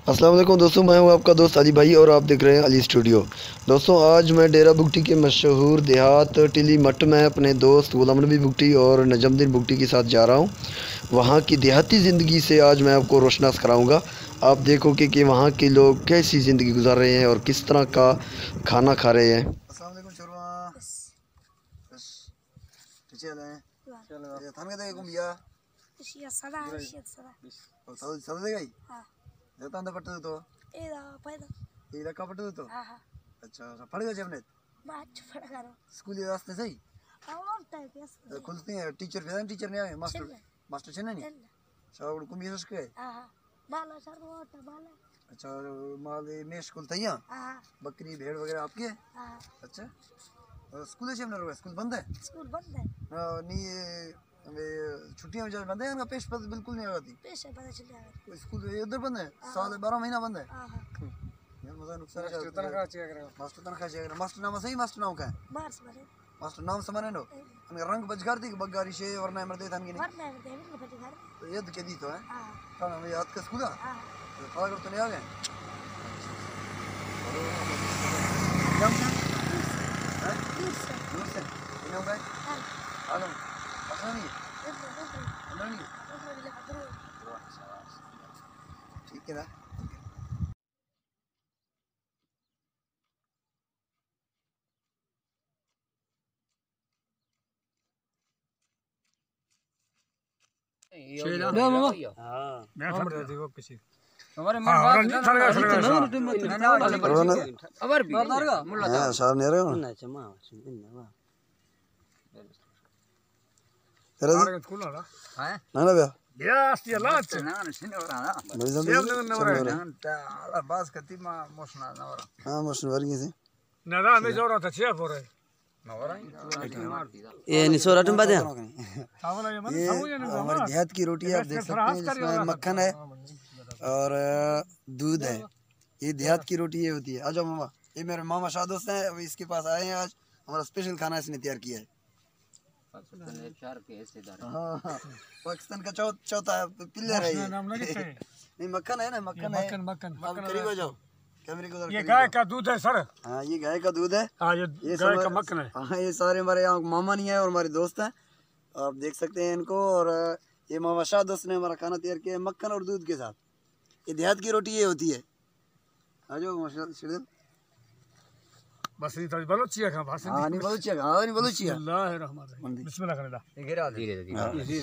अस्सलाम वालेकुम दोस्तों, मैं हूं आपका दोस्त अली भाई और आप देख रहे हैं अली स्टूडियो। दोस्तों आज मैं डेरा बुगटी के मशहूर देहात टिली मट में अपने दोस्त गुलाम नबी बुगटी और नजमुद्दीन बुगटी के साथ जा रहा हूं। वहां की देहाती ज़िंदगी से आज मैं आपको रोशनास कराऊंगा। आप देखोगे कि वहां के लोग कैसी ज़िंदगी गुजार रहे हैं और किस तरह का खाना खा रहे हैं। अस्सलाम वालेकुम छोरवा। बस चले चलो थाने दे घूमिया Iya salah, iya salah. चल दे गई हाँ, देता अंदर पट्टू तो ये दा पैदा. ये रखा पट्टू तो हाँ, अच्छा पड़ गया जमने बात फड़ा करो. स्कूल ये रास्ते सही और टाइप है. खुलती है टीचर भी टीचर नहीं आए मास्टर मास्टर छे नहीं शायद को मिस के हाँ, बाला सर वो बाला. अच्छा माल में स्कूल था यहाँ हाँ, बकरी भेड़ वगैरह आपकी है हाँ. अच्छा स्कूल है हमने स्कूल बंद है स्कूल बंद है. नहीं छुट्टियां में बंद है उनका पेश बिल्कुल नहीं आती पैसे पता चल जाएगा. स्कूल उधर बंद है साल 12 महीना बंद है हाँ, यार मजा नुकसान मास्टर तनखा चाहिए मास्टर नाम सही मास्टर नाम का है मार्च मारे. मास्टर नाम समाने नो रंग बजगार थी बगारी शे वरना मरदे थान की वरना है देवी को पता कर. तो ये के दी तो है हाँ, खाना में याद का स्कूल है हाँ. तो फला कर तो नहीं आ गए क्या है दूर से नहीं होगा आ गए पता नहीं नहीं ठीक है ना ये निसोरा तुम बात है ये हमारी देहात की रोटी है आप देख सकते हैं जिसमें मक्खन है और दूध है। ये देहात की रोटी ये होती है। आ जाओ मामा, ये मेरे मामा शाह दोस्त हैं, अभी इसके पास आए हैं। आज हमारा स्पेशल खाना इसने तैयार किया है। हाँ पाकिस्तान का चौथा पिलर है ये। नहीं मक्खन है ना, मक्खन है। अब करीब आ जाओ कैमरे को। ये गाय का दूध है सर। हाँ ये गाय का दूध है। हाँ ये गाय का मक्खन है। हाँ ये सारे हमारे यहाँ मामा नहीं है और हमारे दोस्त हैं, आप देख सकते हैं इनको। और ये मामा शाह दोस्त ने हमारा खाना तैयार किया है मक्खन और दूध के साथ। ये देहात की रोटी ये होती है। आ जाओ माशाल्लाह। बस ये तो बलूचिया का भाषण। हाँ नहीं बलूचिया, हाँ नहीं बलूचिया। बिस्मिल्लाह रहमान रहीम। बिस्मिल्लाह करें दा। धीरे धीरे